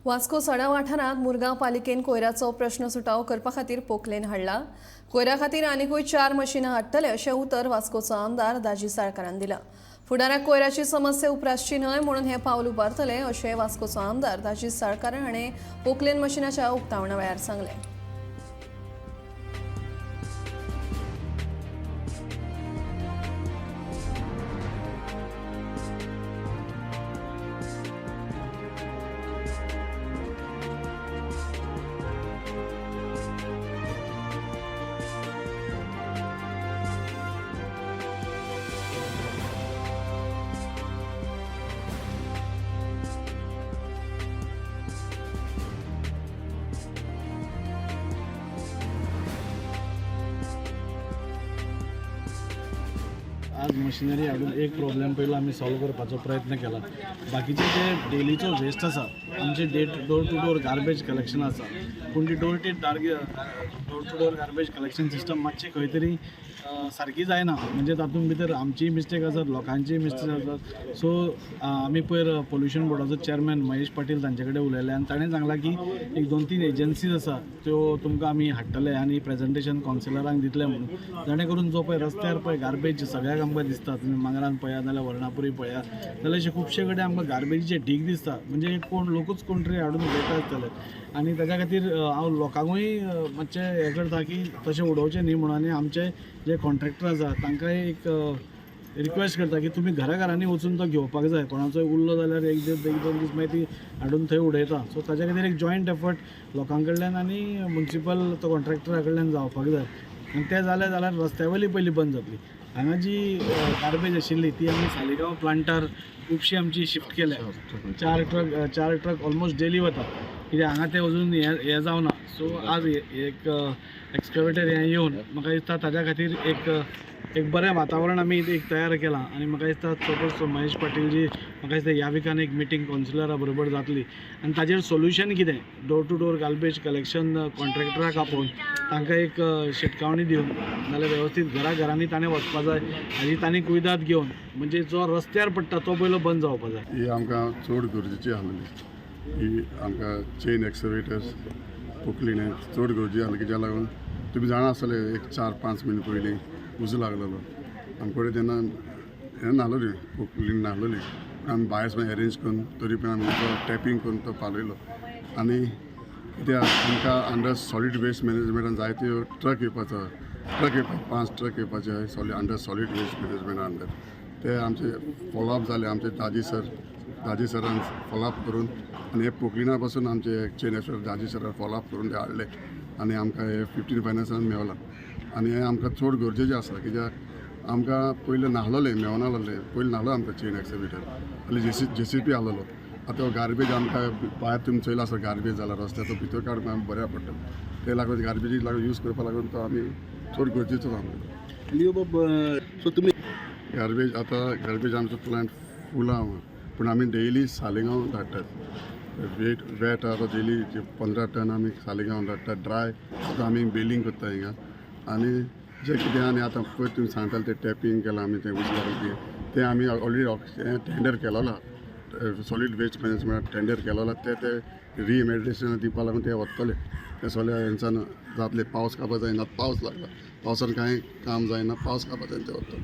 वास्को सडा वाठारांत मुरगांव पालिकेन कोयराचो प्रश्न सुटाव करपा खातीर पोकलेन हाडला। कोयरा खातीर आनीकूय 4 मशिनां हाडटले अशें उतर वास्कोचो आमदार दाजी साळकारान दिलां। फुडाराक कोयराची समस्या उपरासची न्हय म्हणून हें पावल उबारतले अशें वास्कोचो आमदार दाजी साळकारा हाणें पोकलेन मशिनाच्या उक्तावणा वेळार सांगलें। आज मशिनरी हाडून एक प्रॉब्लेम पयलो आमी सॉल्व करपाचो प्रयत्न केला। बाकीचे जे डेलीचो वेस्ट आसा आमचे door to door garbage collection आसा, पूण ती door to door garbage collection system मातशी खंय तरी सारकी जायना। म्हणजे तातूंत भितर आमची मिस्टेक आसात, लोकांची मिस्टेक आसात। सो आमी पयर पोल्युशन बोर्डाचो चेअरमॅन महेश पाटील तांचे कडेन उलयले आनी ताणें सांगलां की एक 2-3 एजन्सीज आसा त्यो तुमकां आमी हाडटले आनी प्रेजेंटेशन कावन्सिलरांक दितले म्हणून, जेणे करून जो पळय रस्त्यार पळय गार्बेज सगळ्याक आमकां दिसता। तुम्ही मांगरान पळयात नाल्यार वर्णापुरी पळयात जाल्यार अशे खुबशे कडेन आमकां गार्बेजीचे ढीग दिसता। म्हणजे लोकूच कोण तरी हाडून उडयता आसतले आनी ताच्या खातीर हांव लोकांकूय मातशें हें करता की तशें उडोवचें न्ही म्हणून। आनी आमचे जे कॉन्ट्रॅक्टर आसा तांकांय एक रिक्वेस्ट करता की तुमी घरांनी वचून तो घेवपाक जाय। कोणाचोय उरलो जाल्यार एक दोन दीस मागीर ती हाडून थंय उडयता। सो ताच्या खातीर एक जॉयंट एफर्ट लोकां कडल्यान आनी म्युनिसिपल तो कॉन्ट्रॅक्टरा कडल्यान जावपाक जाय। आनी तें जालें जाल्यार रस्त्या वयली पयली बंद जातली। हांगा जी गार्बेज आशिल्ली ती आमी सालिगांव प्लांटार खुबशी आमची शिफ्ट केल्या। 4 ट्रक ऑलमोस्ट डेली वता, कित्याक हांगा ते अजून हें जावना। सो आज एक एक्सकवेटर हें येवन म्हाका दिसता ताच्या खातीर एक बरें वातावरण आमी एक तयार केलां। आनी म्हाका दिसता सपोज महेश पाटील जी म्हाका दिसता ह्या विकान एक मिटींग कावन्सिलरा बरोबर जातली आनी ताजेर सोल्युशन कितें door to door garbage collection कॉन्ट्रॅक्टराक आपोवन तांकां एक शिटकावणी दिवन नाल्यार वेवस्थीत घरांनी ताणें वचपा जाय हाजी तांणी कुयदाद घेवन म्हणजे जो रस्त्यार पडटा तो पयलो बंद जावपा जाय। ही आमकां चड गरजेची आसलेली। ही आमकां चेन एक्सकवेटर्स पोकलीन चड गरजेची आसली, कित्याक लागून तुमी जाणा आसतले एक 4-5 म्हयने पयलीं उजो लागलेलो आमचे कडेन। तेन्ना हें नासलोली पोकलीन नासलोली, आमी भायर सुद्दां एरेंज करून तरी पूण आमी तो टॅपिंग करून तो पालयलो। आनी कित्याक आमकां अंडर सॉलीड वेस्ट मॅनेजमेंटान जायत्यो ट्रक येवपाचो, 5 ट्रक येवपाचे अंडर सॉलीड वेस्ट मॅनेजमेंटा अंडर। ते आमचे फॉलोअप जाले, आमचे दाजी सरान फॉलोअप करून आनी हे पोकलिना पासून आमचे चेन एक्सकवेटर दाजी सरान फॉलोअप करून ते हाडले आनी आमकां हे 15 फायनान्सान मेवला। आनी हें आमकां चड गरजेचें आसा, कित्याक आमकां पयलीं नासलोलें मेवनासलें, पयलीं नासलो आमकां चेन एक्सकवेटर आनी JCB आहलोलो। आतां गार्बेज आमकां भायर तुमी चोयला आसा गार्बेज जाला रस्त्याचो भितर काडून आमकां बऱ्या पडटा। ते लागून गार्बेजीक लागून यूज करपा लागून तो आमी चड गरजेचो आमकां। सो तुमी गार्बेज आमचो प्लांट फूल आहा, पूण आमी डेली सालिगांव धाडटात। वेट आहा तो डेली 15 टन आमी सालिगांव धाडटात। ड्राय तो आमी बेलिंग करता हिंगा। आनी जे कितें आनी आतां पयर तुमी सांगताले ते टॅपिंग केलां आमी तें उजो ते आमी ऑलरेडी टेंडर केलोलो, सॉलीड वेस्ट मॅनेजमेंट टेंडर केलोलो। ते रिमेडिटेशन दिवपा लागून ते वतले। ते सगळ्या हेंच्यान जातले। पावस काबार जायना, पावस लागला, पावसान कांय काम जायना, पावस काबार जायना ते वतले।